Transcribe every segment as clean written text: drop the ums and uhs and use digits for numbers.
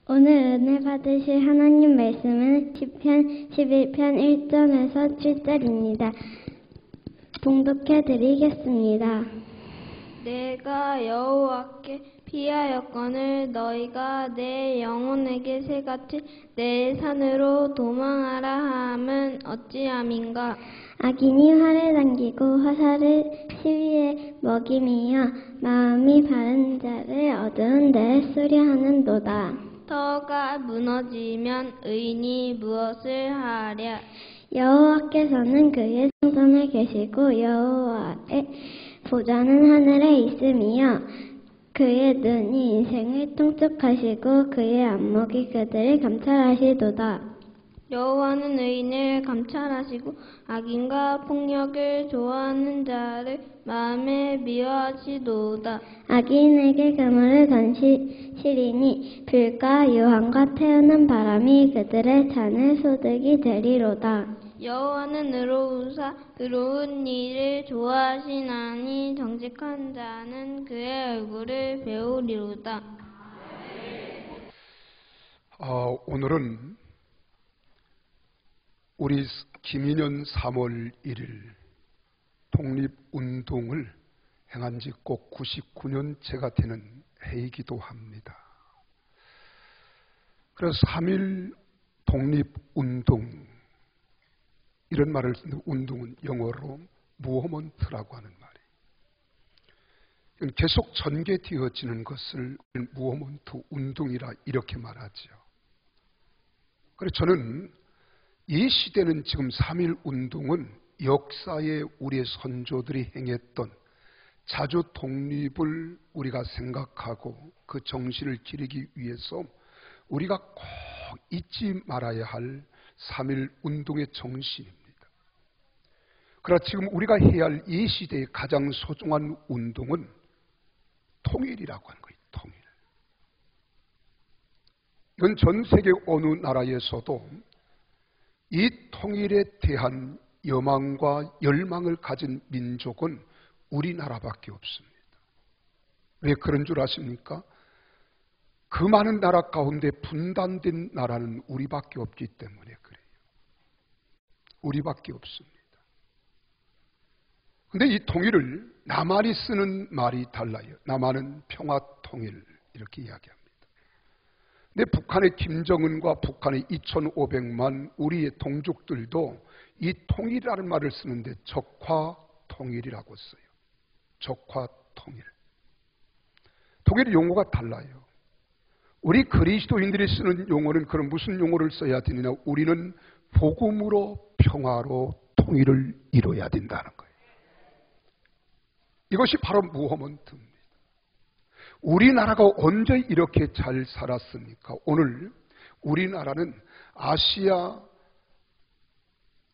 오늘 은혜 받으실 하나님 말씀은 시편 11편 1절에서 7절입니다. 봉독해 드리겠습니다. 내가 여호와께 피하였거늘 너희가 내 영혼에게 새같이 내 산으로 도망하라 함은 어찌함인가. 악인이 활을 당기고 화살을 시위에 먹임이여 마음이 바른 자를 어두운 데에 수리하는도다. 터가 무너지면 의인이 무엇을 하랴. 여호와께서는 그의 성전에 계시고 여호와의 보좌는 하늘에 있음이여 그의 눈이 인생을 통촉하시고 그의 안목이 그들을 감찰하시도다. 여호와는 의인을 감찰하시고 악인과 폭력을 좋아하는 자를 마음에 미워하시도다. 악인에게 그물을 던지시리니 불과 유황과 태우는 바람이 그들의 잔을 소득이 되리로다. 여호와는 의로우사 의로운 일을 좋아하시나니 정직한 자는 그의 얼굴을 배우리로다. 오늘은 우리 김인현 3월 1일 독립운동을 행한 지 꼭 99년째가 되는 해이기도 합니다. 그래서 3.1 독립운동 이런 말을 쓰는데 운동은 영어로 무어먼트라고 하는 말이에요. 계속 전개되어지는 것을 무어먼트 운동이라 이렇게 말하죠. 그래서 저는 이 시대는 지금 3.1 운동은 역사에 우리의 선조들이 행했던 자주 독립을 우리가 생각하고 그 정신을 기리기 위해서 우리가 꼭 잊지 말아야 할 3.1 운동의 정신입니다. 그러나 지금 우리가 해야 할 이 시대의 가장 소중한 운동은 통일이라고 하는 거예요. 통일. 이건 전 세계 어느 나라에서도 이 통일에 대한 여망과 열망을 가진 민족은 우리나라밖에 없습니다. 왜 그런 줄 아십니까? 그 많은 나라 가운데 분단된 나라는 우리밖에 없기 때문에 그래요. 우리밖에 없습니다. 근데 이 통일을 남한이 쓰는 말이 달라요. 남한은 평화통일 이렇게 이야기합니다. 근데 북한의 김정은과 북한의 2,500만 우리의 동족들도 이 통일이라는 말을 쓰는데 적화통일이라고 써요. 적화통일. 통일의 용어가 달라요. 우리 그리스도인들이 쓰는 용어는 그럼 무슨 용어를 써야 되느냐? 우리는 복음으로 평화로 통일을 이뤄야 된다는 거예요. 이것이 바로 무어먼트입니다. 우리나라가 언제 이렇게 잘 살았습니까? 오늘 우리나라는 아시아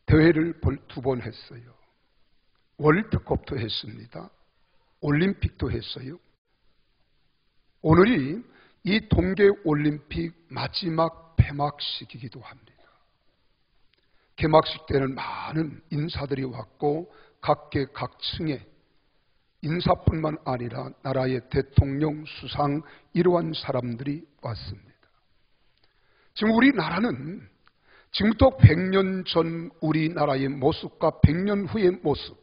대회를 2번 했어요. 월드컵도 했습니다. 올림픽도 했어요. 오늘이 이 동계올림픽 마지막 폐막식이기도 합니다. 개막식 때는 많은 인사들이 왔고 각계 각층의 인사뿐만 아니라 나라의 대통령, 수상 이러한 사람들이 왔습니다. 지금 우리나라는 지금부터 100년 전 우리나라의 모습과 100년 후의 모습,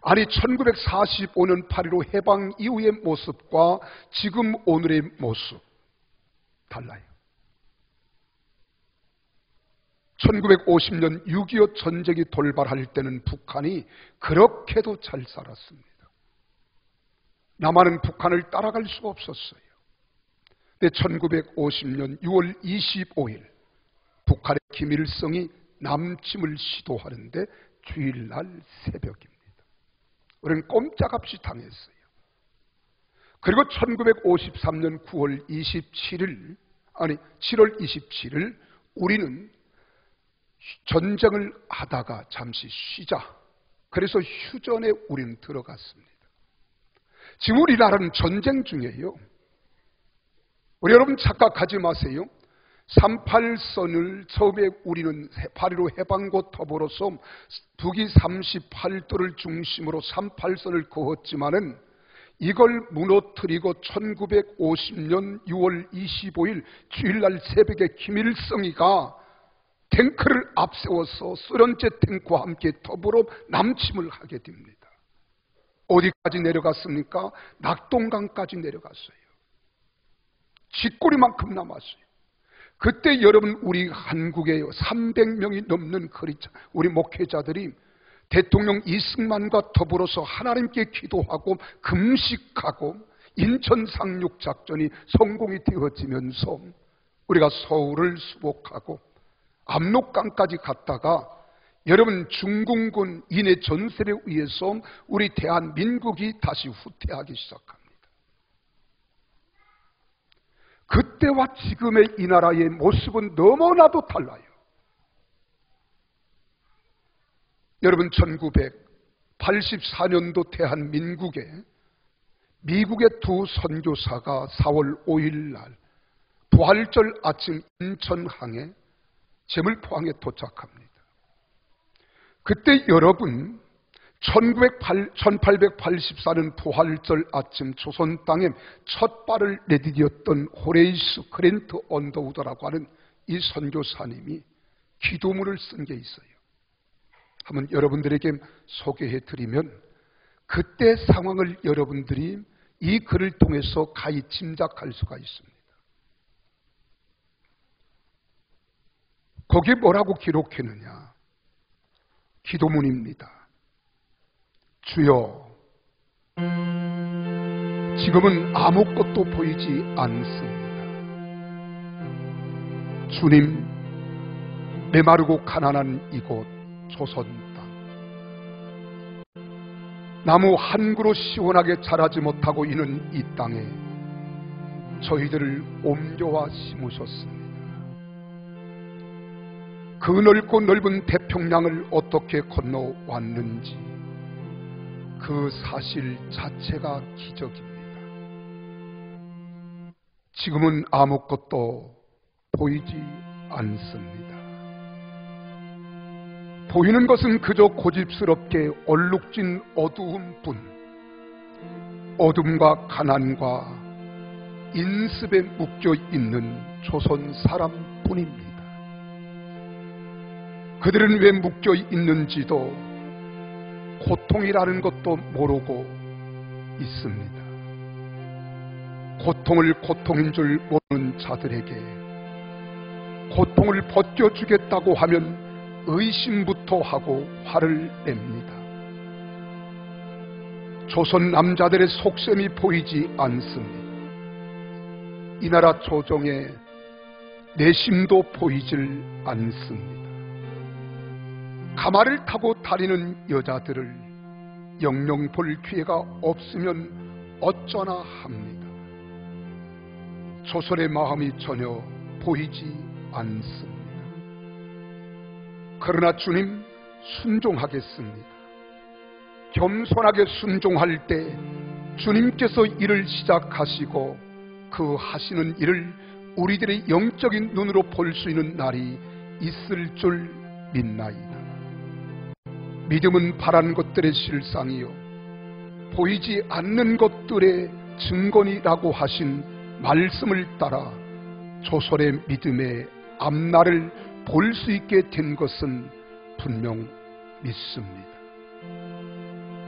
아니 1945년 8.15 해방 이후의 모습과 지금 오늘의 모습 달라요. 1950년 6.25 전쟁이 돌발할 때는 북한이 그렇게도 잘 살았습니다. 남한은 북한을 따라갈 수가 없었어요. 근데 1950년 6월 25일 북한의 김일성이 남침을 시도하는데 주일날 새벽입니다. 우리는 꼼짝없이 당했어요. 그리고 1953년 9월 27일 아니 7월 27일 우리는 전쟁을 하다가 잠시 쉬자. 그래서 휴전에 우리는 들어갔습니다. 지금 우리나라는 전쟁 중이에요. 우리 여러분 착각하지 마세요. 38선을 처음에 우리는 8.15 해방과 더불어서 북위 38도를 중심으로 38선을 그었지만은 이걸 무너뜨리고 1950년 6월 25일 주일날 새벽에 김일성이가 탱크를 앞세워서 소련제 탱크와 함께 더불어 남침을 하게 됩니다. 어디까지 내려갔습니까? 낙동강까지 내려갔어요. 쥐꼬리만큼 남았어요. 그때 여러분, 우리 한국에 300명이 넘는 우리 목회자들이 대통령 이승만과 더불어서 하나님께 기도하고 금식하고 인천 상륙 작전이 성공이 되어지면서 우리가 서울을 수복하고 압록강까지 갔다가 여러분, 중공군 인해 전설에 의해서 우리 대한민국이 다시 후퇴하기 시작합니다. 그때와 지금의 이 나라의 모습은 너무나도 달라요. 여러분, 1984년도 대한민국에 미국의 두 선교사가 4월 5일 날 부활절 아침 인천항에 제물포항에 도착합니다. 그때 여러분, 1884년 부활절 아침 조선 땅에 첫 발을 내디뎠던 호레이스 그랜트 언더우드라고 하는 이 선교사님이 기도문을 쓴 게 있어요. 한번 여러분들에게 소개해 드리면 그때 상황을 여러분들이 이 글을 통해서 가히 짐작할 수가 있습니다. 거기에 뭐라고 기록했느냐? 기도문입니다. 주여, 지금은 아무것도 보이지 않습니다. 주님, 메마르고 가난한 이곳 조선 땅, 나무 한 그루 시원하게 자라지 못하고 있는 이 땅에 저희들을 옮겨와 심으셨습니다. 그 넓고 넓은 태평양을 어떻게 건너왔는지 그 사실 자체가 기적입니다. 지금은 아무것도 보이지 않습니다. 보이는 것은 그저 고집스럽게 얼룩진 어두움뿐, 어둠과 가난과 인습에 묶여 있는 조선 사람뿐입니다. 그들은 왜 묶여 있는지도 고통이라는 것도 모르고 있습니다. 고통을 고통인 줄 모르는 자들에게 고통을 벗겨주겠다고 하면 의심부터 하고 화를 냅니다. 조선 남자들의 속셈이 보이지 않습니다. 이 나라 조정의 내심도 보이질 않습니다. 가마를 타고 다니는 여자들을 영영 볼 기회가 없으면 어쩌나 합니다. 조선의 마음이 전혀 보이지 않습니다. 그러나 주님, 순종하겠습니다. 겸손하게 순종할 때 주님께서 일을 시작하시고 그 하시는 일을 우리들의 영적인 눈으로 볼 수 있는 날이 있을 줄 믿나이다. 믿음은 바란 것들의 실상이요 보이지 않는 것들의 증거니라고 하신 말씀을 따라 조선의 믿음의 앞날을 볼 수 있게 된 것은 분명 믿습니다.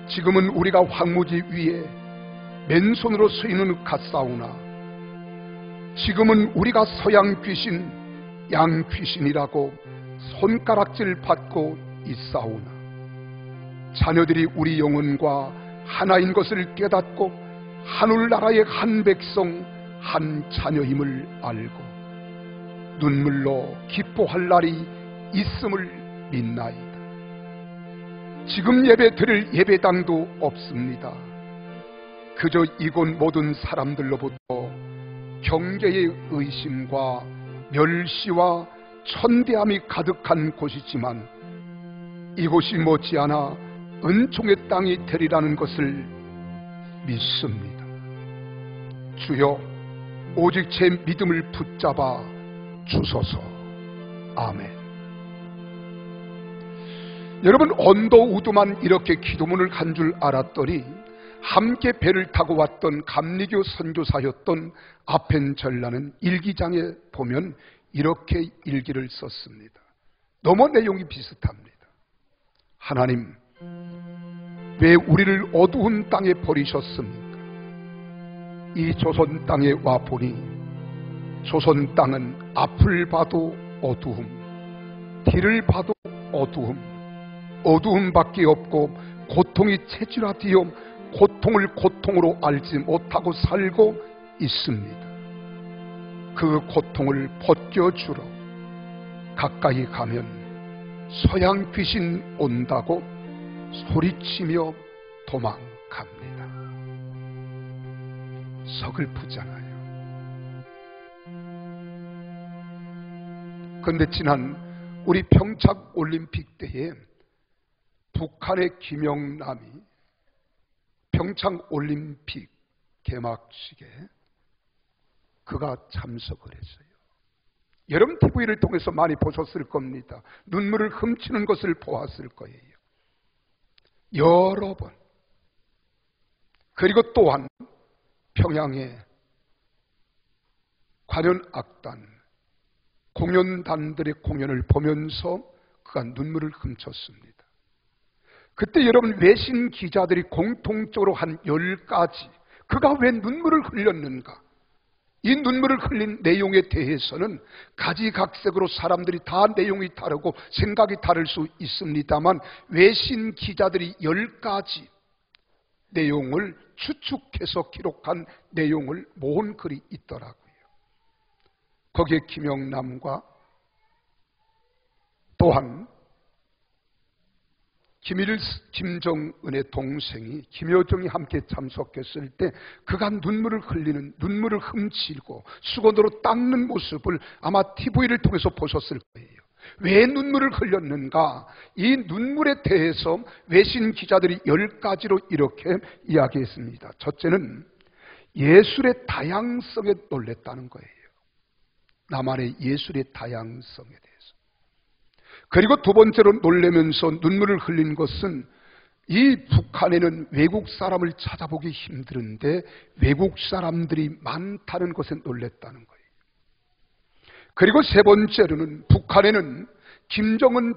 지금은 우리가 황무지 위에 맨손으로 서 있는 같사오나 지금은 우리가 서양 귀신, 양 귀신이라고 손가락질 받고 있사오나 자녀들이 우리 영혼과 하나인 것을 깨닫고 하늘나라의 한 백성, 한 자녀임을 알고 눈물로 기뻐할 날이 있음을 믿나이다. 지금 예배 드릴 예배당도 없습니다. 그저 이곳 모든 사람들로부터 경계의 의심과 멸시와 천대함이 가득한 곳이지만 이곳이 못지않아 은총의 땅이 되리라는 것을 믿습니다. 주여, 오직 제 믿음을 붙잡아 주소서. 아멘. 여러분, 언더우드만 이렇게 기도문을 한 줄 알았더니 함께 배를 타고 왔던 감리교 선교사였던 아펜젤라는 일기장에 보면 이렇게 일기를 썼습니다. 너무 내용이 비슷합니다. 하나님, 왜 우리를 어두운 땅에 버리셨습니까? 이 조선 땅에 와 보니 조선 땅은 앞을 봐도 어두움, 뒤를 봐도 어두움밖에 없고 고통이 체질화되어 고통을 고통으로 알지 못하고 살고 있습니다. 그 고통을 벗겨주러 가까이 가면 서양 귀신 온다고 소리치며 도망갑니다. 서글프잖아요. 그런데 지난 우리 평창 올림픽 때에 북한의 김영남이 평창 올림픽 개막식에 그가 참석을 했어요. 여러분 TV를 통해서 많이 보셨을 겁니다. 눈물을 훔치는 것을 보았을 거예요. 여러 번. 그리고 또한 평양의 관현악단 공연단들의 공연을 보면서 그가 눈물을 훔쳤습니다. 그때 여러분 외신 기자들이 공통적으로 한 10가지, 그가 왜 눈물을 흘렸는가, 이 눈물을 흘린 내용에 대해서는 가지각색으로 사람들이 다 내용이 다르고 생각이 다를 수 있습니다만 외신 기자들이 10가지 내용을 추측해서 기록한 내용을 모은 글이 있더라고요. 거기에 김영남과 또한 김정은의 동생이 김여정이 함께 참석했을 때 그가 눈물을 훔치고 수건으로 닦는 모습을 아마 TV를 통해서 보셨을 거예요. 왜 눈물을 흘렸는가? 이 눈물에 대해서 외신 기자들이 10가지로 이렇게 이야기했습니다. 첫째는 예술의 다양성에 놀랬다는 거예요. 나만의 예술의 다양성에 대해서. 그리고 두 번째로 놀라면서 눈물을 흘린 것은 이 북한에는 외국 사람을 찾아보기 힘든데 외국 사람들이 많다는 것에 놀랬다는 거예요. 그리고 세 번째로는 북한에는 김정일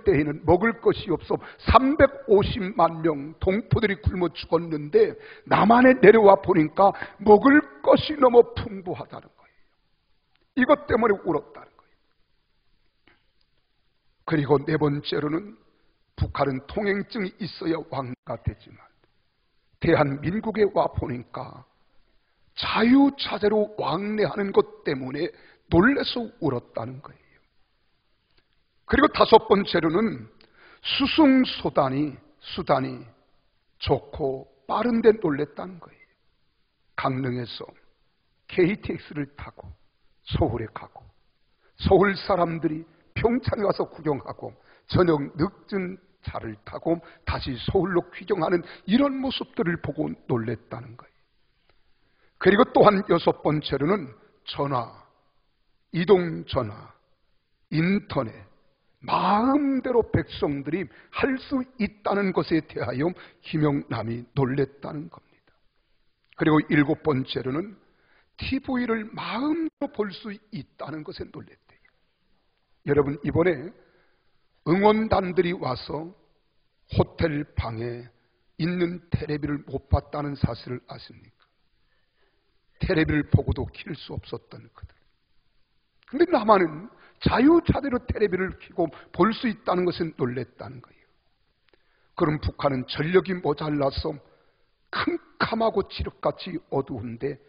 때에는 먹을 것이 없어 350만 명 동포들이 굶어 죽었는데 남한에 내려와 보니까 먹을 것이 너무 풍부하다는 거예요. 이것 때문에 울었다는 거예요. 그리고 네 번째로는 북한은 통행증이 있어야 왕가 되지만 대한민국에 와 보니까 자유자재로 왕래하는 것 때문에 놀라서 울었다는 거예요. 그리고 다섯 번째로는 수단이 좋고 빠른데 놀랬다는 거예요. 강릉에서 KTX를 타고 서울에 가고 서울 사람들이 평창에 와서 구경하고 저녁 늦은 차를 타고 다시 서울로 귀경하는 이런 모습들을 보고 놀랬다는 거예요. 그리고 또한 여섯 번째로는 이동전화, 인터넷, 마음대로 백성들이 할 수 있다는 것에 대하여 김영남이 놀랬다는 겁니다. 그리고 일곱 번째로는 TV를 마음대로 볼 수 있다는 것에 놀랬대요. 여러분 이번에 응원단들이 와서 호텔 방에 있는 테레비를 못 봤다는 사실을 아십니까? 테레비를 보고도 킬 수 없었던 그들. 그런데 남한은 자유자재로 테레비를 켜고 볼 수 있다는 것에 놀랬다는 거예요. 그럼 북한은 전력이 모자라서 캄캄하고 칠흑같이 어두운데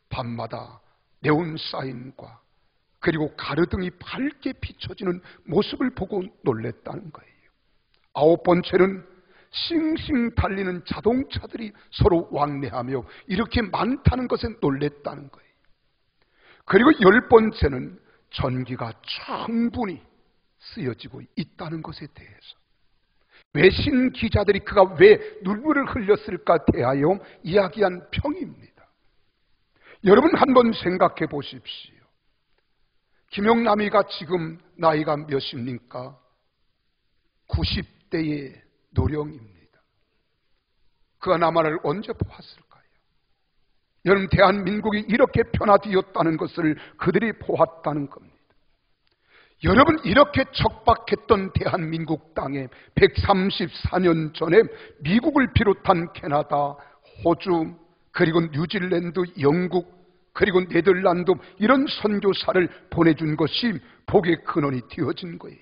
밤마다 네온사인과 그리고 가르등이 밝게 비춰지는 모습을 보고 놀랬다는 거예요. 아홉 번째는 싱싱 달리는 자동차들이 서로 왕래하며 이렇게 많다는 것에 놀랬다는 거예요. 그리고 열 번째는 전기가 충분히 쓰여지고 있다는 것에 대해서 외신 기자들이 그가 왜 눈물을 흘렸을까 대하여 이야기한 평입니다. 여러분 한번 생각해 보십시오. 김영남이가 지금 나이가 몇입니까? 90대의 노령입니다. 그나마를 언제 보았을까요? 여러분, 대한민국이 이렇게 변화되었다는 것을 그들이 보았다는 겁니다. 여러분, 이렇게 척박했던 대한민국 땅에 134년 전에 미국을 비롯한 캐나다, 호주, 그리고 뉴질랜드, 영국, 그리고 네덜란드 이런 선교사를 보내준 것이 복의 근원이 되어진 거예요.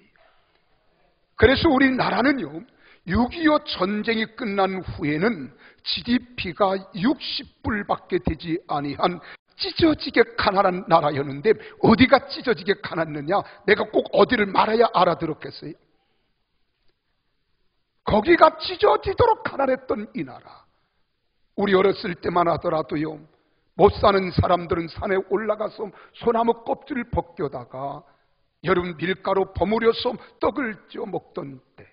그래서 우리나라는요, 6.25 전쟁이 끝난 후에는 GDP가 60불밖에 되지 아니한 찢어지게 가난한 나라였는데, 어디가 찢어지게 가난느냐? 내가 꼭 어디를 말해야 알아들었겠어요? 거기가 찢어지도록 가난했던 이 나라. 우리 어렸을 때만 하더라도요, 못 사는 사람들은 산에 올라가서 소나무 껍질을 벗겨다가 여러분 밀가루 버무려서 떡을 쪄 먹던 때,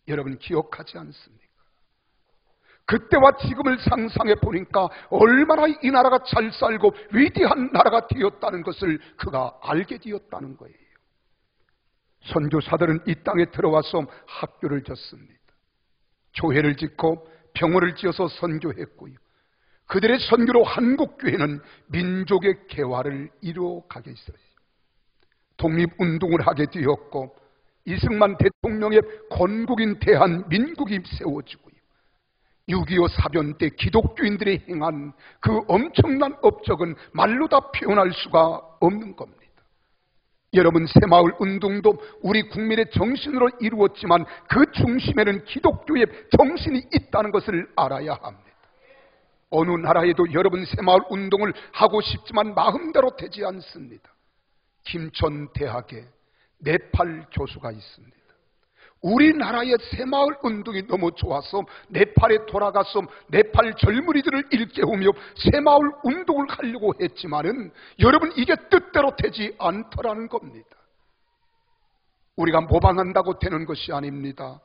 여러분 기억하지 않습니까? 그때와 지금을 상상해 보니까 얼마나 이 나라가 잘 살고 위대한 나라가 되었다는 것을 그가 알게 되었다는 거예요. 선교사들은 이 땅에 들어와서 학교를 짓습니다. 교회를 짓고 병원을 지어서 선교했고요. 그들의 선교로 한국교회는 민족의 개화를 이루어가게 있어요. 독립운동을 하게 되었고, 이승만 대통령의 건국인 대한민국이 세워지고요. 6.25 사변 때 기독교인들이 행한 그 엄청난 업적은 말로 다 표현할 수가 없는 겁니다. 여러분, 새마을 운동도 우리 국민의 정신으로 이루었지만 그 중심에는 기독교의 정신이 있다는 것을 알아야 합니다. 어느 나라에도 여러분 새마을 운동을 하고 싶지만 마음대로 되지 않습니다. 김천대학에 네팔 교수가 있습니다. 우리나라의 새마을 운동이 너무 좋아서 네팔에 돌아가서 네팔 젊은이들을 일깨우며 새마을 운동을 하려고 했지만은 여러분, 이게 뜻대로 되지 않더라는 겁니다. 우리가 모방한다고 되는 것이 아닙니다.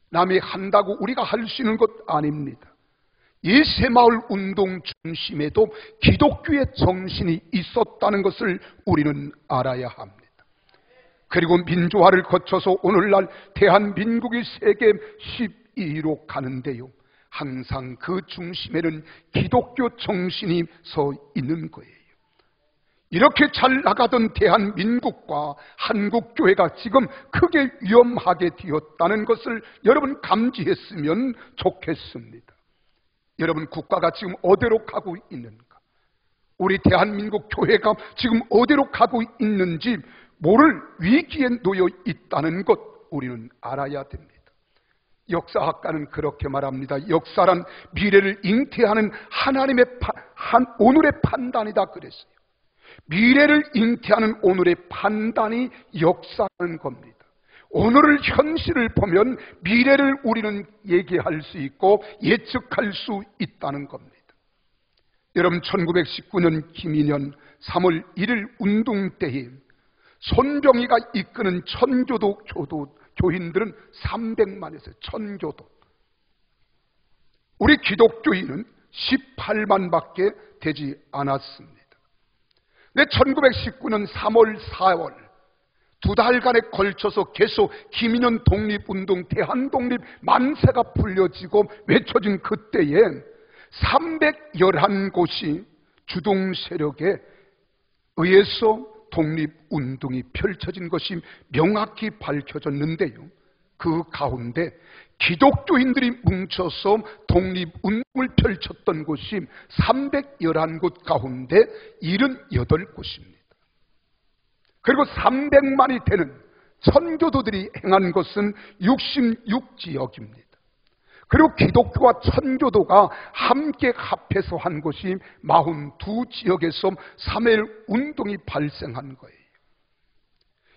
남이 한다고 우리가 할 수 있는 것 아닙니다. 이 새마을 운동 중심에도 기독교의 정신이 있었다는 것을 우리는 알아야 합니다. 그리고 민주화를 거쳐서 오늘날 대한민국이 세계 12위로 가는데요, 항상 그 중심에는 기독교 정신이 서 있는 거예요. 이렇게 잘 나가던 대한민국과 한국교회가 지금 크게 위험하게 되었다는 것을 여러분 감지했으면 좋겠습니다. 여러분, 국가가 지금 어디로 가고 있는가? 우리 대한민국 교회가 지금 어디로 가고 있는지 모를 위기에 놓여 있다는 것 우리는 알아야 됩니다. 역사학가는 그렇게 말합니다. 역사란 미래를 잉태하는 하나님의 오늘의 판단이다 그랬어요. 미래를 잉태하는 오늘의 판단이 역사라는 겁니다. 오늘을 현실을 보면 미래를 우리는 얘기할 수 있고 예측할 수 있다는 겁니다. 여러분, 1919년 김인현 3월 1일 운동 때에 손병희가 이끄는 천교도 교인들은 300만에서 천교도, 우리 기독교인은 18만밖에 되지 않았습니다. 근데 1919년 3월 4월 두 달간에 걸쳐서 계속 김인현 독립운동, 대한독립 만세가 불려지고 외쳐진 그때에 311곳이 주동세력에 의해서 독립운동이 펼쳐진 것이 명확히 밝혀졌는데요, 그 가운데 기독교인들이 뭉쳐서 독립운동을 펼쳤던 곳이 311곳 가운데 78곳입니다. 그리고 300만이 되는 천교도들이 행한 것은 66지역입니다. 그리고 기독교와 천교도가 함께 합해서 한 것이 42지역에서 3.1 운동이 발생한 거예요.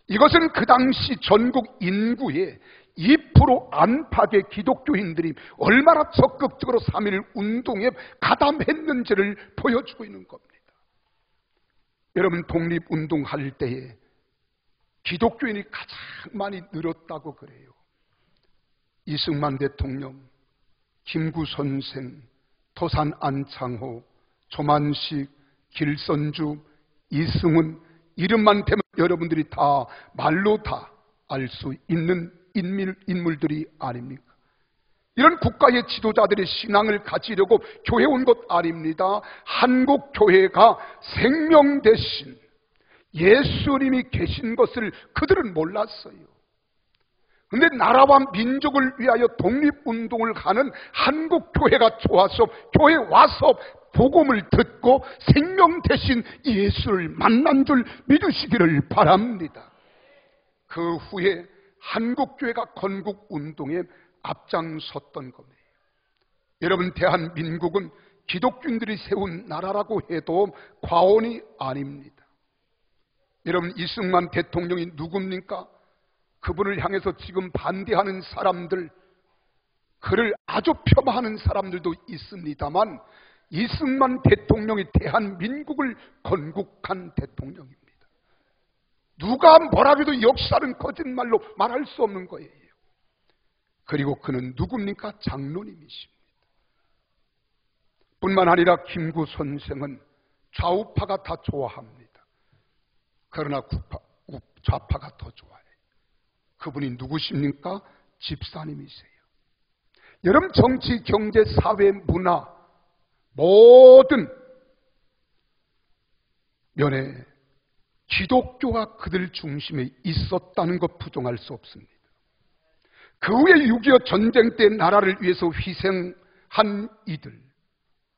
이것은 그 당시 전국 인구의 2% 안팎의 기독교인들이 얼마나 적극적으로 3.1 운동에 가담했는지를 보여주고 있는 겁니다. 여러분, 독립운동 할 때에 기독교인이 가장 많이 늘었다고 그래요. 이승만 대통령, 김구 선생, 토산 안창호, 조만식, 길선주, 이승훈, 이름만 대면 여러분들이 다 말로 다 알 수 있는 인물들이 아닙니까? 이런 국가의 지도자들의 신앙을 가지려고 교회 온 것 아닙니다. 한국 교회가 생명 대신 예수님이 계신 것을 그들은 몰랐어요. 그런데 나라와 민족을 위하여 독립운동을 하는 한국 교회가 좋아서 교회에 와서 복음을 듣고 생명 대신 예수를 만난 줄 믿으시기를 바랍니다. 그 후에 한국 교회가 건국운동에 앞장섰던 겁니다. 여러분, 대한민국은 기독교인들이 세운 나라라고 해도 과언이 아닙니다. 여러분, 이승만 대통령이 누굽니까? 그분을 향해서 지금 반대하는 사람들, 그를 아주 폄하하는 사람들도 있습니다만 이승만 대통령이 대한민국을 건국한 대통령입니다. 누가 뭐라 해도 역사는 거짓말로 말할 수 없는 거예요. 그리고 그는 누굽니까? 장로님이십니다. 뿐만 아니라 김구 선생은 좌우파가 다 좋아합니다. 그러나 좌파가 더 좋아해요. 그분이 누구십니까? 집사님이세요. 여러분, 정치, 경제, 사회, 문화 모든 면에 기독교가 그들 중심에 있었다는 것 부정할 수 없습니다. 그 후에 6.25 전쟁 때 나라를 위해서 희생한 이들,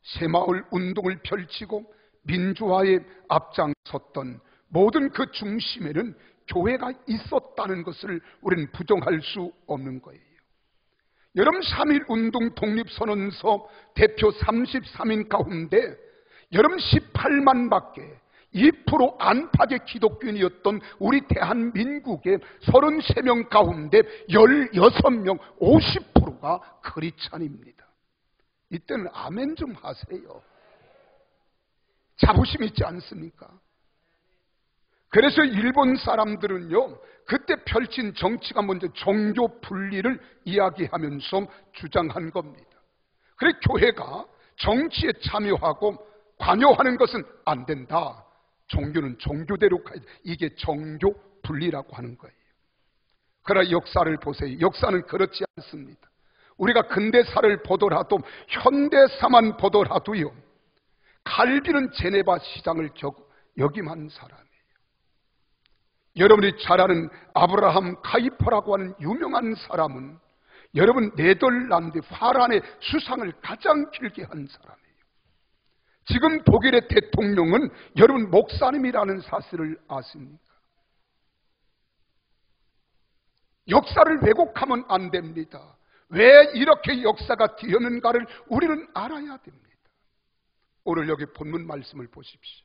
새마을 운동을 펼치고 민주화에 앞장섰던 모든 그 중심에는 교회가 있었다는 것을 우리는 부정할 수 없는 거예요. 여러분, 3.1운동 독립선언서 대표 33인 가운데 여러분 18만 밖에 2% 안팎의 기독교인이었던 우리 대한민국의 33명 가운데 16명 50%가 크리스찬입니다. 이때는 아멘 좀 하세요. 자부심 있지 않습니까? 그래서 일본 사람들은요, 그때 펼친 정치가 먼저 종교 분리를 이야기하면서 주장한 겁니다. 그래, 교회가 정치에 참여하고 관여하는 것은 안 된다. 종교는 종교대로 가야 돼. 이게 종교 분리라고 하는 거예요. 그러나 역사를 보세요. 역사는 그렇지 않습니다. 우리가 근대사를 보더라도 현대사만 보더라도요, 칼빈은 제네바 시장을 역임한 사람이에요. 여러분이 잘 아는 아브라함 카이퍼라고 하는 유명한 사람은 여러분 네덜란드 화란의 수상을 가장 길게 한 사람이에요. 지금 독일의 대통령은 여러분 목사님이라는 사실을 아십니까? 역사를 왜곡하면 안 됩니다. 왜 이렇게 역사가 뒤었는가를 우리는 알아야 됩니다. 오늘 여기 본문 말씀을 보십시오.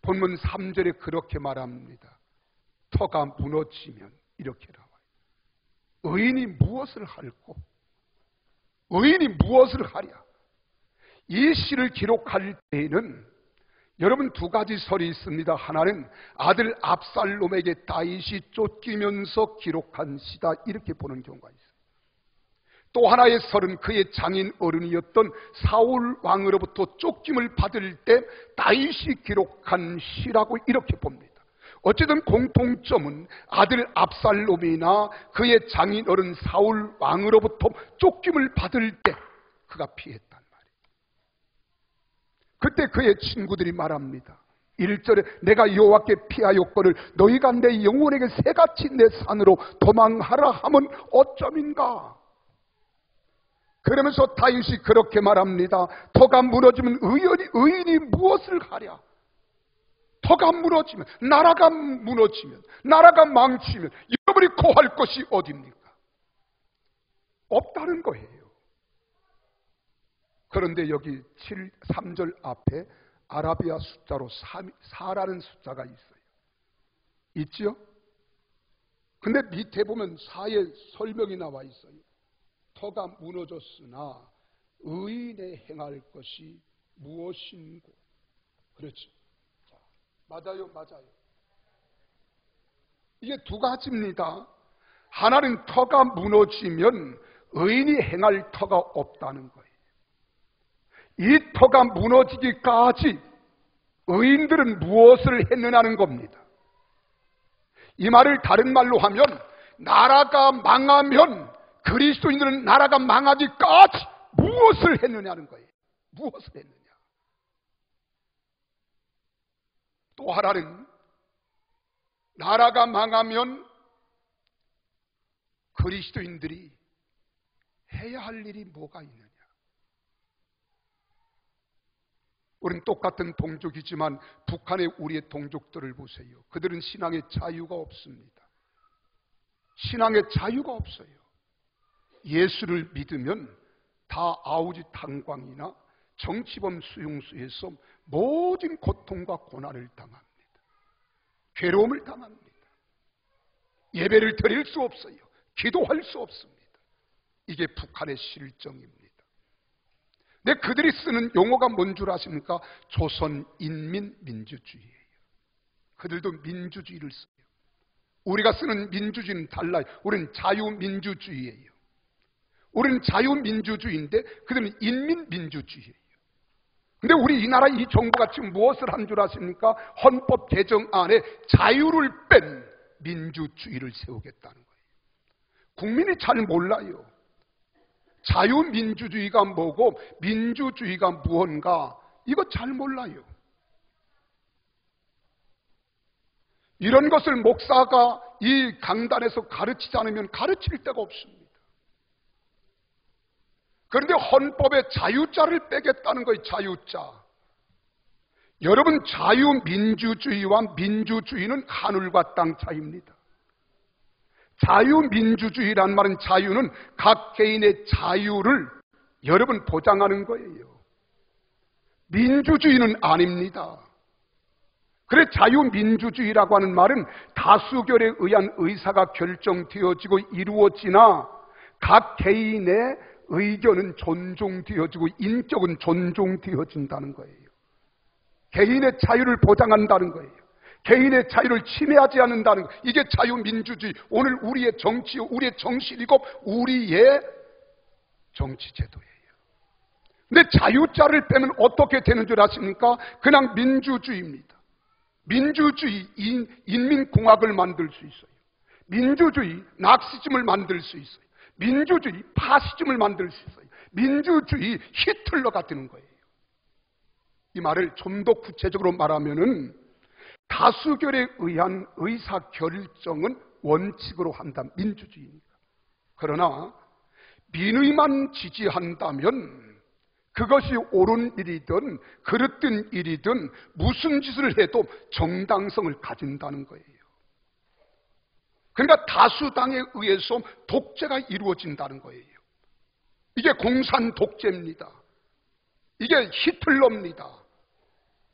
본문 3절에 그렇게 말합니다. 터가 무너지면 이렇게 나와요. 의인이 무엇을 할꼬? 의인이 무엇을 하랴? 이 시를 기록할 때에는 여러분 두 가지 설이 있습니다. 하나는 아들 압살롬에게 다윗이 쫓기면서 기록한 시다, 이렇게 보는 경우가 있어요. 또 하나의 설은 그의 장인 어른이었던 사울 왕으로부터 쫓김을 받을 때 다윗이 기록한 시라고 이렇게 봅니다. 어쨌든 공통점은 아들 압살롬이나 그의 장인 어른 사울 왕으로부터 쫓김을 받을 때 그가 피했단 말이에요. 그때 그의 친구들이 말합니다. 1절에 내가 여호와께 피하였거늘 너희가 내 영혼에게 새같이 내 산으로 도망하라 하면 어쩌민가. 그러면서 다윗이 그렇게 말합니다. 터가 무너지면 의인이 무엇을 하랴? 터가 무너지면, 나라가 무너지면, 나라가 망치면 여러분이 고할 것이 어디입니까? 없다는 거예요. 그런데 여기 3절 앞에 아라비아 숫자로 4라는 숫자가 있어요. 있죠? 근데 밑에 보면 4의 설명이 나와 있어요. 터가 무너졌으나 의인의 행할 것이 무엇인고. 그렇죠. 자, 맞아요. 이게 두 가지입니다. 하나는 터가 무너지면 의인이 행할 터가 없다는 거예요. 이 터가 무너지기까지 의인들은 무엇을 했느냐는 겁니다. 이 말을 다른 말로 하면 나라가 망하면 그리스도인들은 나라가 망하기까지 무엇을 했느냐는 거예요. 무엇을 했느냐. 또 하나는 나라가 망하면 그리스도인들이 해야 할 일이 뭐가 있느냐. 우리는 똑같은 동족이지만 북한의 우리의 동족들을 보세요. 그들은 신앙의 자유가 없습니다. 신앙의 자유가 없어요. 예수를 믿으면 다 아우지 탄광이나 정치범 수용소에서 모든 고통과 고난을 당합니다. 괴로움을 당합니다. 예배를 드릴 수 없어요. 기도할 수 없습니다. 이게 북한의 실정입니다. 근데 그들이 쓰는 용어가 뭔 줄 아십니까? 조선인민민주주의예요. 그들도 민주주의를 써요. 우리가 쓰는 민주주의는 달라요. 우리는 자유민주주의예요. 우리는 자유민주주의인데 그들은 인민민주주의예요. 근데 우리 이 나라 이 정부가 지금 무엇을 한 줄 아십니까? 헌법 개정 안에 자유를 뺀 민주주의를 세우겠다는 거예요. 국민이 잘 몰라요. 자유민주주의가 뭐고 민주주의가 무언가 이거 잘 몰라요. 이런 것을 목사가 이 강단에서 가르치지 않으면 가르칠 데가 없습니다. 그런데 헌법에 자유자를 빼겠다는 거예요. 자유자. 여러분, 자유민주주의와 민주주의는 하늘과 땅 차이입니다. 자유민주주의란 말은, 자유는 각 개인의 자유를 여러분 보장하는 거예요. 민주주의는 아닙니다. 그래, 자유민주주의라고 하는 말은 다수결에 의한 의사가 결정되어지고 이루어지나 각 개인의 의견은 존중되어지고 인격은 존중되어진다는 거예요. 개인의 자유를 보장한다는 거예요. 개인의 자유를 침해하지 않는다는 거. 이게 자유민주주의. 오늘 우리의 정치, 우리의 정신이고 우리의 정치제도예요. 근데 자유자를 빼면 어떻게 되는 줄 아십니까? 그냥 민주주의입니다. 민주주의, 인민공화국을 만들 수 있어요. 민주주의, 낙시즘을 만들 수 있어요. 민주주의, 파시즘을 만들 수 있어요. 민주주의, 히틀러가 되는 거예요. 이 말을 좀 더 구체적으로 말하면은, 다수결에 의한 의사결정은 원칙으로 한다. 민주주의니까. 그러나 민의만 지지한다면 그것이 옳은 일이든 그릇된 일이든 무슨 짓을 해도 정당성을 가진다는 거예요. 그러니까 다수당에 의해서 독재가 이루어진다는 거예요. 이게 공산 독재입니다. 이게 히틀러입니다.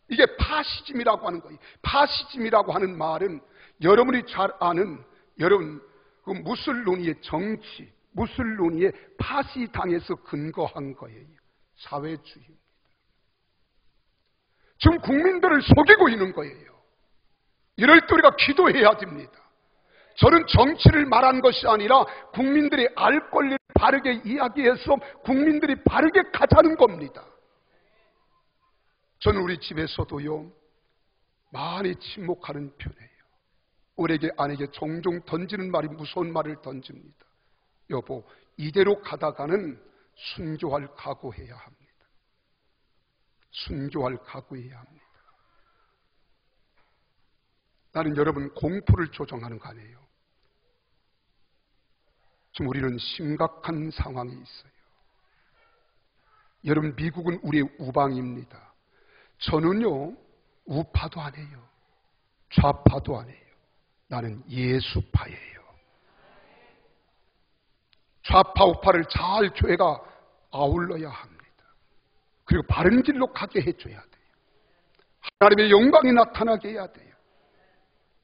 이게 파시즘이라고 하는 거예요. 파시즘이라고 하는 말은 여러분이 잘 아는, 여러분 그 무솔로니의 정치, 무솔로니의 파시당에서 근거한 거예요. 사회주의입니다. 지금 국민들을 속이고 있는 거예요. 이럴 때 우리가 기도해야 됩니다. 저는 정치를 말한 것이 아니라 국민들이 알 권리를 바르게 이야기해서 국민들이 바르게 가자는 겁니다. 저는 우리 집에서도요, 많이 침묵하는 편이에요. 우리에게 아내에게 종종 던지는 말이 무서운 말을 던집니다. 여보, 이대로 가다가는 순교할 각오해야 합니다. 순교할 각오해야 합니다. 나는 여러분 공포를 조정하는 거 아니에요. 지금 우리는 심각한 상황이 있어요. 여러분, 미국은 우리의 우방입니다. 저는요, 우파도 아니에요. 좌파도 아니에요. 나는 예수파예요. 좌파 우파를 잘 교회가 아울러야 합니다. 그리고 바른 길로 가게 해줘야 돼요. 하나님의 영광이 나타나게 해야 돼요.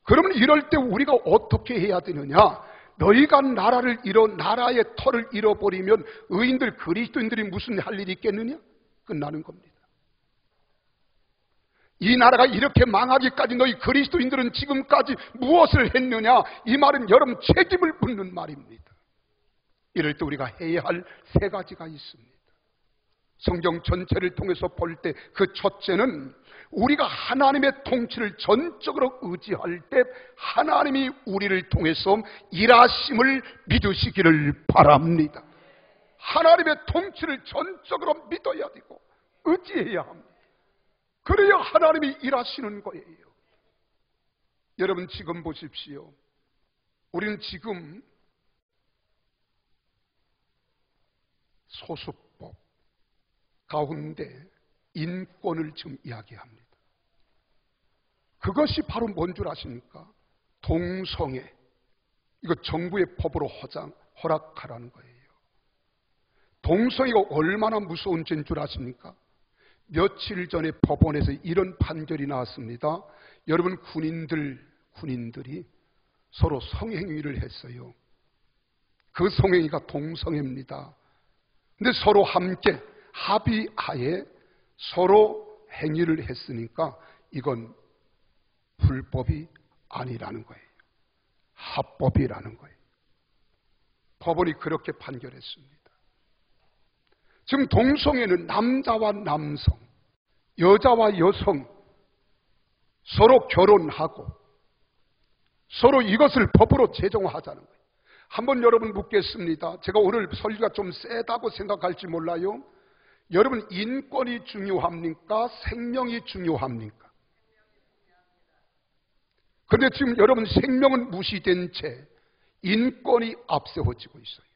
그러면 이럴 때 우리가 어떻게 해야 되느냐? 너희가 나라의 터를 잃어버리면 의인들, 그리스도인들이 무슨 할 일이 있겠느냐? 끝나는 겁니다. 이 나라가 이렇게 망하기까지 너희 그리스도인들은 지금까지 무엇을 했느냐? 이 말은 여러분 책임을 묻는 말입니다. 이럴 때 우리가 해야 할 세 가지가 있습니다. 성경 전체를 통해서 볼 때 그 첫째는 우리가 하나님의 통치를 전적으로 의지할 때 하나님이 우리를 통해서 일하심을 믿으시기를 바랍니다. 하나님의 통치를 전적으로 믿어야 되고 의지해야 합니다. 그래야 하나님이 일하시는 거예요. 여러분 지금 보십시오. 우리는 지금 소수법 가운데 인권을 지금 이야기합니다. 그것이 바로 뭔 줄 아십니까? 동성애. 이거 정부의 법으로 허락하라는 거예요. 동성애가 얼마나 무서운 죄인 줄 아십니까? 며칠 전에 법원에서 이런 판결이 나왔습니다. 여러분 군인들이 서로 성행위를 했어요. 그 성행위가 동성애입니다. 근데 서로 함께 합의하에 서로 행위를 했으니까 이건 불법이 아니라는 거예요. 합법이라는 거예요. 법원이 그렇게 판결했습니다. 지금 동성애는 남자와 남성, 여자와 여성 서로 결혼하고 서로 이것을 법으로 제정하자는 거예요. 한번 여러분 묻겠습니다. 제가 오늘 설교가 좀 세다고 생각할지 몰라요. 여러분 인권이 중요합니까? 생명이 중요합니까? 그런데 지금 여러분 생명은 무시된 채 인권이 앞세워지고 있어요.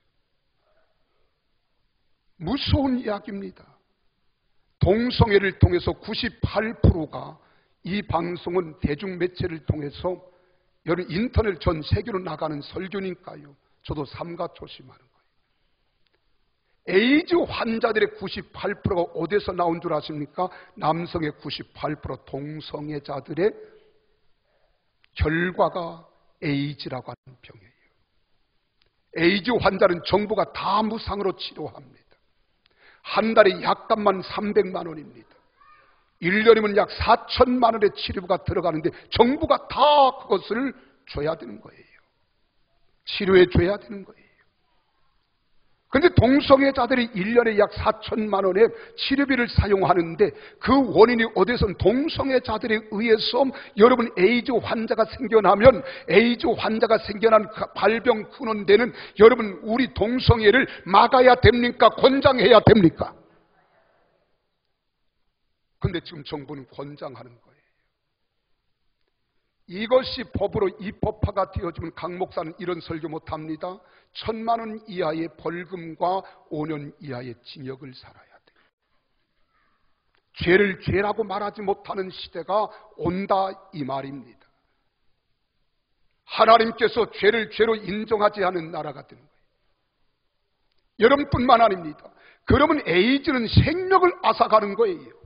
무서운 이야기입니다. 동성애를 통해서 98%가 이 방송은 대중매체를 통해서 여러분 인터넷 전 세계로 나가는 설교니까요. 저도 삼가조심하는 거예요. 에이즈 환자들의 98%가 어디서 나온 줄 아십니까? 남성의 98% 동성애자들의 결과가 에이즈라고 하는 병이에요. 에이즈 환자는 정부가 다 무상으로 치료합니다. 한 달에 약값만 300만 원입니다. 1년이면 약 4천만 원의 치료비가 들어가는데 정부가 다 그것을 줘야 되는 거예요. 치료해 줘야 되는 거예요. 그런데 동성애자들이 1년에 약 4천만 원의 치료비를 사용하는데 그 원인이 어디선 동성애자들에 의해서 여러분 에이즈 환자가 생겨나면 에이즈 환자가 생겨난 발병 근원되는 여러분 우리 동성애를 막아야 됩니까? 권장해야 됩니까? 그런데 지금 정부는 권장하는 거예요. 이것이 법으로 입법화가 되어지면 강 목사는 이런 설교 못합니다. 1,000만 원 이하의 벌금과 5년 이하의 징역을 살아야 돼요. 죄를 죄라고 말하지 못하는 시대가 온다 이 말입니다. 하나님께서 죄를 죄로 인정하지 않은 나라가 되는 거예요. 여러분뿐만 아닙니다. 그러면 에이즈는 생명을 앗아가는 거예요.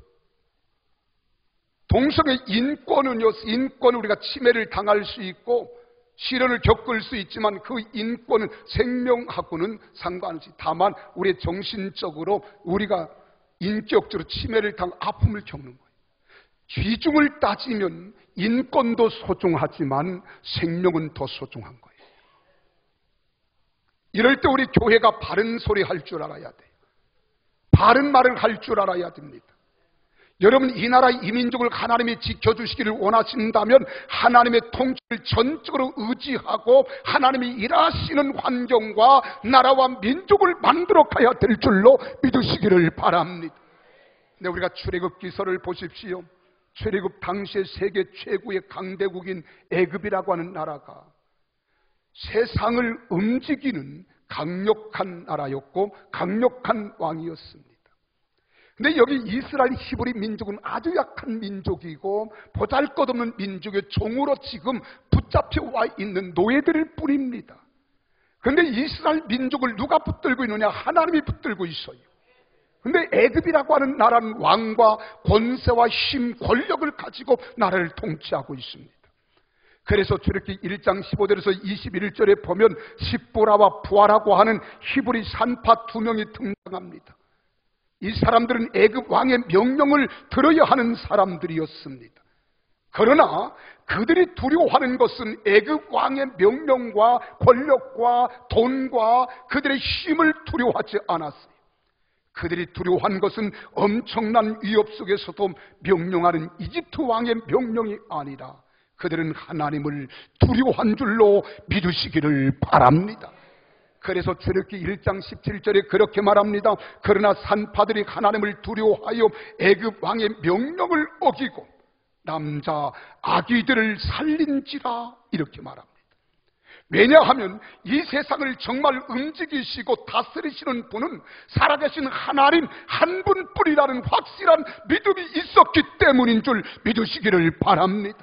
동성애 인권은요, 인권은 우리가 침해를 당할 수 있고 시련을 겪을 수 있지만 그 인권은 생명하고는 상관없이 다만 우리의 정신적으로 우리가 인격적으로 침해를 당하고 아픔을 겪는 거예요. 비중을 따지면 인권도 소중하지만 생명은 더 소중한 거예요. 이럴 때 우리 교회가 바른 소리 할 줄 알아야 돼요. 바른 말을 할 줄 알아야 됩니다. 여러분 이 나라 이 민족을 하나님이 지켜주시기를 원하신다면 하나님의 통치를 전적으로 의지하고 하나님이 일하시는 환경과 나라와 민족을 만들어 가야 될 줄로 믿으시기를 바랍니다. 근데 우리가 출애굽 기서를 보십시오. 출애굽 당시에 세계 최고의 강대국인 애굽이라고 하는 나라가 세상을 움직이는 강력한 나라였고 강력한 왕이었습니다. 근데 여기 이스라엘 히브리 민족은 아주 약한 민족이고 보잘것없는 민족의 종으로 지금 붙잡혀 와 있는 노예들일 뿐입니다. 그런데 이스라엘 민족을 누가 붙들고 있느냐? 하나님이 붙들고 있어요. 그런데 애굽이라고 하는 나라는 왕과 권세와 힘, 권력을 가지고 나라를 통치하고 있습니다. 그래서 출애굽기 1장 15절에서 21절에 보면 십보라와 부하라고 하는 히브리 산파 2명이 등장합니다. 이 사람들은 애굽 왕의 명령을 들어야 하는 사람들이었습니다. 그러나 그들이 두려워하는 것은 애굽 왕의 명령과 권력과 돈과 그들의 힘을 두려워하지 않았어요. 그들이 두려워한 것은 엄청난 위협 속에서도 명령하는 이집트 왕의 명령이 아니라 그들은 하나님을 두려워한 줄로 믿으시기를 바랍니다. 그래서 출애굽기 1장 17절에 그렇게 말합니다. 그러나 산파들이 하나님을 두려워하여 애굽 왕의 명령을 어기고 남자 아기들을 살린지라 이렇게 말합니다. 왜냐하면 이 세상을 정말 움직이시고 다스리시는 분은 살아계신 하나님 한 분뿐이라는 확실한 믿음이 있었기 때문인 줄 믿으시기를 바랍니다.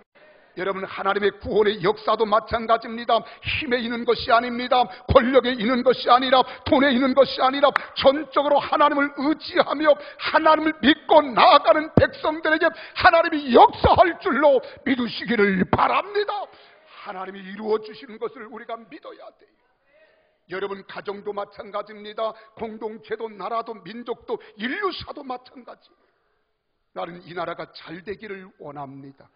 여러분, 하나님의 구원의 역사도 마찬가지입니다. 힘에 있는 것이 아닙니다. 권력에 있는 것이 아니라 돈에 있는 것이 아니라 전적으로 하나님을 의지하며 하나님을 믿고 나아가는 백성들에게 하나님이 역사할 줄로 믿으시기를 바랍니다. 하나님이 이루어 주시는 것을 우리가 믿어야 돼요. 여러분, 가정도 마찬가지입니다. 공동체도 나라도 민족도 인류사도 마찬가지. 나는 이 나라가 잘 되기를 원합니다.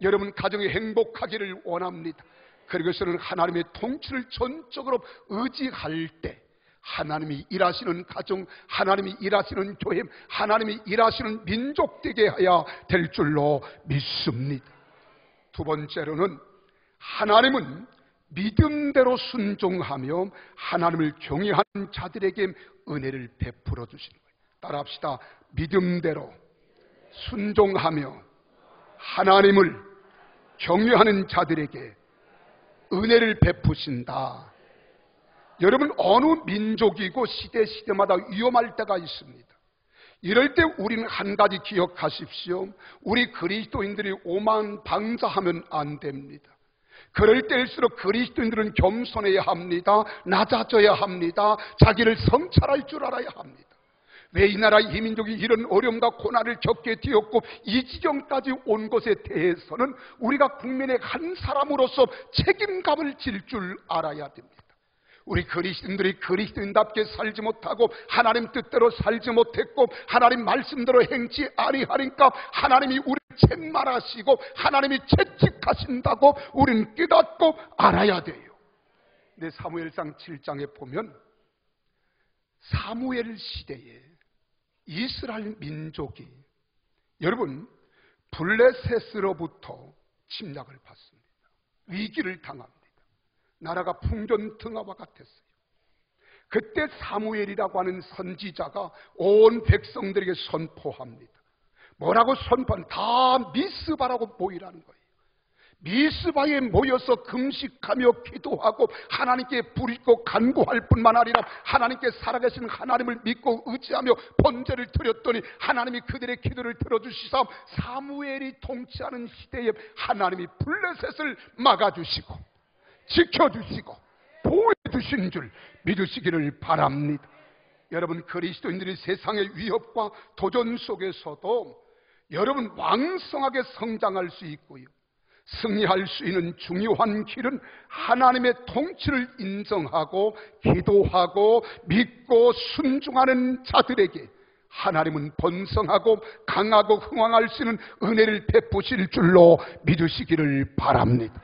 여러분, 가정이 행복하기를 원합니다. 그리고서는 하나님의 통치를 전적으로 의지할 때 하나님이 일하시는 가정, 하나님이 일하시는 교회, 하나님이 일하시는 민족 되게 해야 될 줄로 믿습니다. 두 번째로는 하나님은 믿음대로 순종하며 하나님을 경외하는 자들에게 은혜를 베풀어 주시는 거예요. 따라합시다. 믿음대로 순종하며 하나님을 경외하는 자들에게 은혜를 베푸신다. 여러분, 어느 민족이고 시대마다 위험할 때가 있습니다. 이럴 때 우리는 한 가지 기억하십시오. 우리 그리스도인들이 오만방자하면 안 됩니다. 그럴 때일수록 그리스도인들은 겸손해야 합니다. 낮아져야 합니다. 자기를 성찰할 줄 알아야 합니다. 왜 이 나라 이 민족이 이런 어려움과 고난을 겪게 되었고 이 지경까지 온 것에 대해서는 우리가 국민의 한 사람으로서 책임감을 질 줄 알아야 됩니다. 우리 그리스도인들이 그리스도인답게 살지 못하고 하나님 뜻대로 살지 못했고 하나님 말씀대로 행치 아니하니까 하나님이 우리를 책망하시고 하나님이 채찍하신다고 우리는 깨닫고 알아야 돼요. 근데 사무엘상 7장에 보면 사무엘 시대에 이스라엘 민족이 여러분 블레셋으로부터 침략을 받습니다. 위기를 당합니다. 나라가 풍전등화와 같았어요. 그때 사무엘이라고 하는 선지자가 온 백성들에게 선포합니다. 뭐라고 선포하는? 다 미스바라고 모이라는 거예요. 미스바에 모여서 금식하며 기도하고 하나님께 부르짖고 간구할 뿐만 아니라 하나님께 살아계신 하나님을 믿고 의지하며 번제를 드렸더니 하나님이 그들의 기도를 들어주시사 사무엘이 통치하는 시대에 하나님이 블레셋을 막아주시고 지켜주시고 보호해주신 줄 믿으시기를 바랍니다. 여러분, 그리스도인들이 세상의 위협과 도전 속에서도 여러분 왕성하게 성장할 수 있고요, 승리할 수 있는 중요한 길은 하나님의 통치를 인정하고 기도하고 믿고 순종하는 자들에게 하나님은 번성하고 강하고 흥왕할 수 있는 은혜를 베푸실 줄로 믿으시기를 바랍니다.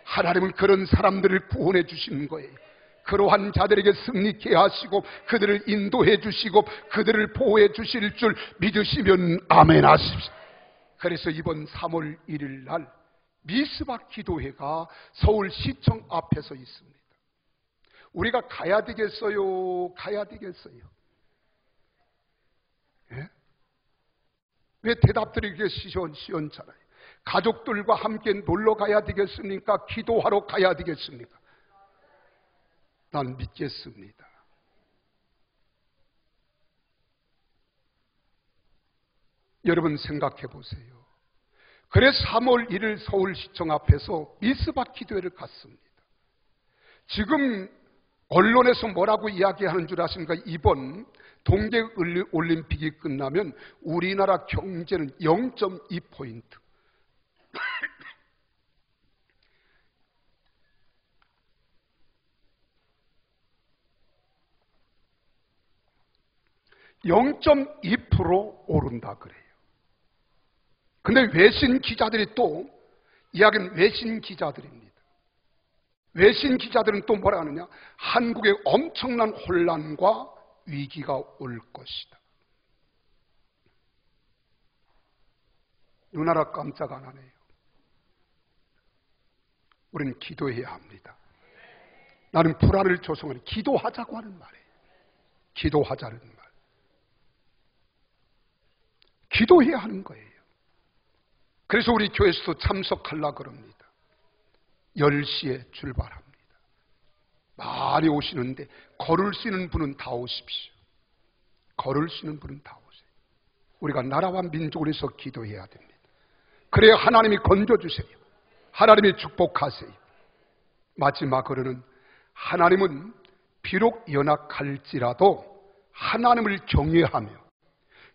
하나님은 그런 사람들을 구원해 주시는 거예요. 그러한 자들에게 승리케 하시고 그들을 인도해 주시고 그들을 보호해 주실 줄 믿으시면 아멘 하십시오. 그래서 이번 3월 1일 날 미스바 기도회가 서울시청 앞에서 있습니다. 우리가 가야 되겠어요? 가야 되겠어요? 예? 왜 대답드리기 시원찮아요? 가족들과 함께 놀러 가야 되겠습니까? 기도하러 가야 되겠습니까? 난 믿겠습니다. 여러분 생각해 보세요. 그래서 3월 1일 서울시청 앞에서 미스바 기도회를 갔습니다. 지금 언론에서 뭐라고 이야기하는 줄 아십니까? 이번 동계올림픽이 끝나면 우리나라 경제는 0.2포인트 0.2% 오른다 그래요. 근데 외신 기자들이 또 이야기는 외신 기자들입니다. 외신 기자들은 또 뭐라 하느냐? 한국에 엄청난 혼란과 위기가 올 것이다. 눈 하나 깜짝 안 하네요. 우리는 기도해야 합니다. 나는 불안을 조성하는, 기도하자고 하는 말이에요. 기도하자는 말. 기도해야 하는 거예요. 그래서 우리 교회에서도 참석하려고 그럽니다. 10시에 출발합니다. 많이 오시는데 걸을 수 있는 분은 다 오십시오. 걸을 수 있는 분은 다 오세요. 우리가 나라와 민족을 위해서 기도해야 됩니다. 그래야 하나님이 건져주세요. 하나님이 축복하세요. 마지막으로는 하나님은 비록 연약할지라도 하나님을 경외하며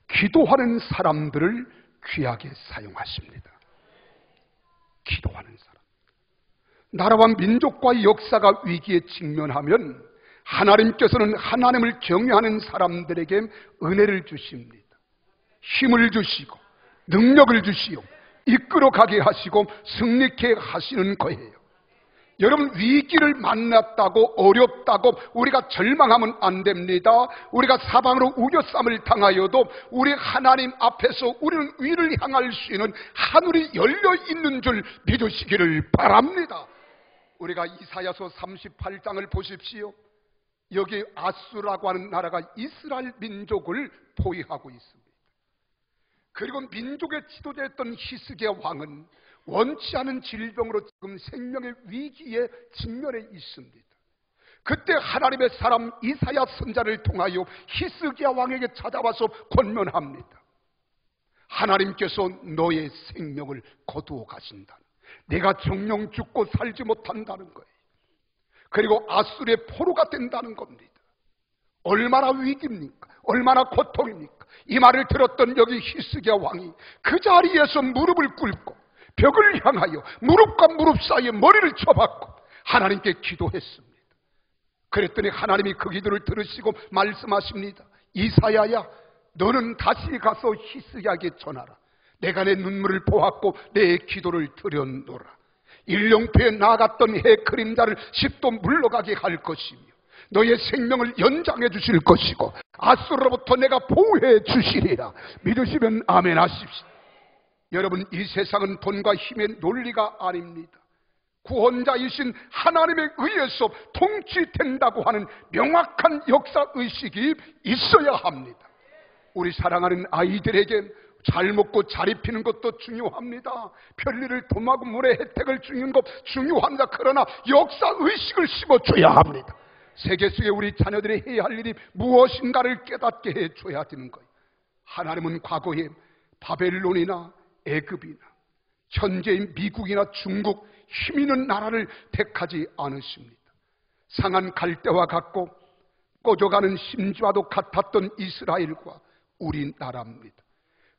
기도하는 사람들을 귀하게 사용하십니다. 기도하는 사람. 나라와 민족과의 역사가 위기에 직면하면 하나님께서는 하나님을 경외하는 사람들에게 은혜를 주십니다. 힘을 주시고 능력을 주시고 이끌어가게 하시고 승리케 하시는 거예요. 여러분, 위기를 만났다고 어렵다고 우리가 절망하면 안 됩니다. 우리가 사방으로 우겨쌈을 당하여도 우리 하나님 앞에서 우리는 위를 향할 수 있는 하늘이 열려 있는 줄 믿으시기를 바랍니다. 우리가 이사야서 38장을 보십시오. 여기 아수라고 하는 나라가 이스라엘 민족을 포위하고 있습니다. 그리고 민족의 지도자였던 히스기야 왕은 원치 않은 질병으로 지금 생명의 위기에 직면해 있습니다. 그때 하나님의 사람 이사야 선자를 통하여 히스기야 왕에게 찾아와서 권면합니다. 하나님께서 너의 생명을 거두어 가신다. 내가 정령 죽고 살지 못한다는 거예요. 그리고 아수르의 포로가 된다는 겁니다. 얼마나 위기입니까? 얼마나 고통입니까? 이 말을 들었던 여기 히스기야 왕이 그 자리에서 무릎을 꿇고 벽을 향하여 무릎과 무릎 사이에 머리를 쳐박고 하나님께 기도했습니다. 그랬더니 하나님이 그 기도를 들으시고 말씀하십니다. 이사야야, 너는 다시 가서 히스기야에게 전하라. 내가 내 눈물을 보았고 내 기도를 들였노라. 일령토에 나아갔던 해 그림자를 10도 물러가게 할 것이며 너의 생명을 연장해 주실 것이고 아수르로부터 내가 보호해 주시리라. 믿으시면 아멘 하십시오. 여러분, 이 세상은 돈과 힘의 논리가 아닙니다. 구원자이신 하나님에 의해서 통치된다고 하는 명확한 역사의식이 있어야 합니다. 우리 사랑하는 아이들에게 잘 먹고 잘 입히는 것도 중요합니다. 편리를 도마고 물의 혜택을 주는 것 중요합니다. 그러나 역사의식을 심어줘야 합니다. 세계 속에 우리 자녀들이 해야 할 일이 무엇인가를 깨닫게 해줘야 되는 거예요. 하나님은 과거에 바벨론이나 애굽이나 현재인 미국이나 중국 힘 있는 나라를 택하지 않으십니다. 상한 갈대와 같고 꺼져가는 심지와도 같았던 이스라엘과 우리나라입니다.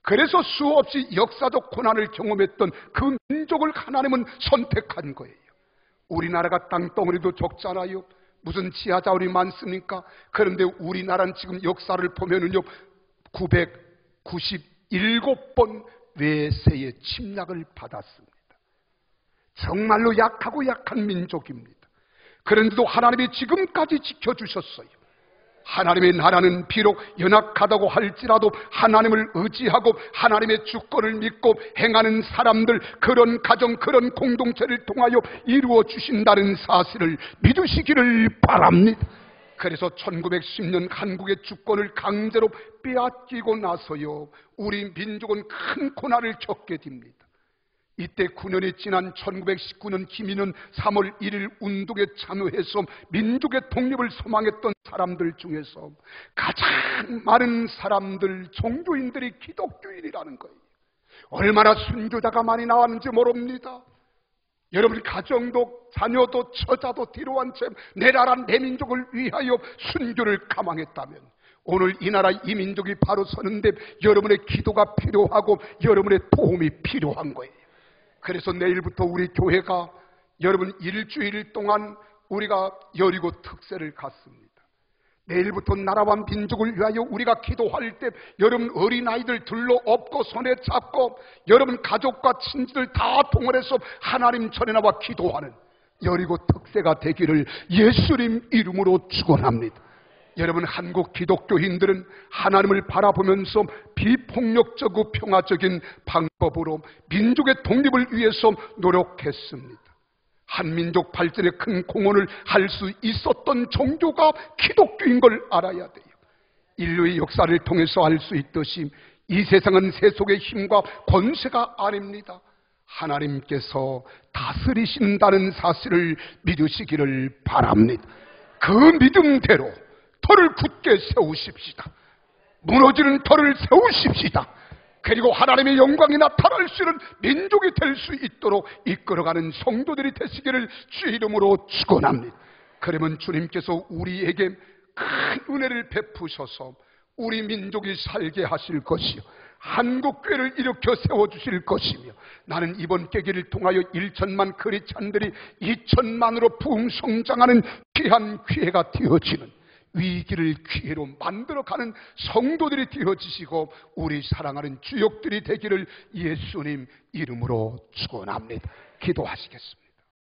그래서 수없이 역사적 고난을 경험했던 그 민족을 하나님은 선택한 거예요. 우리나라가 땅덩어리도 적잖아요. 무슨 지하자원이 많습니까? 그런데 우리나라는 지금 역사를 보면은요, 997번 외세의 침략을 받았습니다. 정말로 약하고 약한 민족입니다. 그런데도 하나님이 지금까지 지켜주셨어요. 하나님의 나라는 비록 연약하다고 할지라도 하나님을 의지하고 하나님의 주권을 믿고 행하는 사람들, 그런 가정, 그런 공동체를 통하여 이루어 주신다는 사실을 믿으시기를 바랍니다. 그래서 1910년 한국의 주권을 강제로 빼앗기고 나서요, 우리 민족은 큰 고난을 겪게 됩니다. 이때 9년이 지난 1919년 김일은 3월 1일 운동에 참여해서 민족의 독립을 소망했던 사람들 중에서 가장 많은 사람들, 종교인들이 기독교인이라는 거예요. 얼마나 순교자가 많이 나왔는지 모릅니다. 여러분, 가정도 자녀도 처자도 뒤로 한 채 내 나라 내 민족을 위하여 순교를 감앙했다면 오늘 이 나라 이 민족이 바로 서는데 여러분의 기도가 필요하고 여러분의 도움이 필요한 거예요. 그래서 내일부터 우리 교회가 여러분 일주일 동안 우리가 여리고 특세를 갖습니다. 내일부터 나라와 민족을 위하여 우리가 기도할 때 여러분 어린아이들 들러 업고 손에 잡고 여러분 가족과 친지들 다 동원해서 하나님 전에 나와 기도하는 여리고 특세가 되기를 예수님 이름으로 축원합니다. 여러분, 한국 기독교인들은 하나님을 바라보면서 비폭력적이고 평화적인 방법으로 민족의 독립을 위해서 노력했습니다. 한민족 발전에 큰 공헌을 할 수 있었던 종교가 기독교인 걸 알아야 돼요. 인류의 역사를 통해서 알 수 있듯이 이 세상은 세속의 힘과 권세가 아닙니다. 하나님께서 다스리신다는 사실을 믿으시기를 바랍니다. 그 믿음대로 터를 굳게 세우십시다. 무너지는 터를 세우십시다. 그리고 하나님의 영광이 나타날 수 있는 민족이 될 수 있도록 이끌어가는 성도들이 되시기를 주의 이름으로 축원합니다. 그러면 주님께서 우리에게 큰 은혜를 베푸셔서 우리 민족이 살게 하실 것이요, 한국교회를 일으켜 세워주실 것이며, 나는 이번 계기를 통하여 1천만 크리스찬들이 2천만으로 부흥성장하는 귀한 기회가 되어지는, 위기를 기회로 만들어가는 성도들이 되어지시고 우리 사랑하는 주역들이 되기를 예수님 이름으로 축원합니다. 기도하시겠습니다.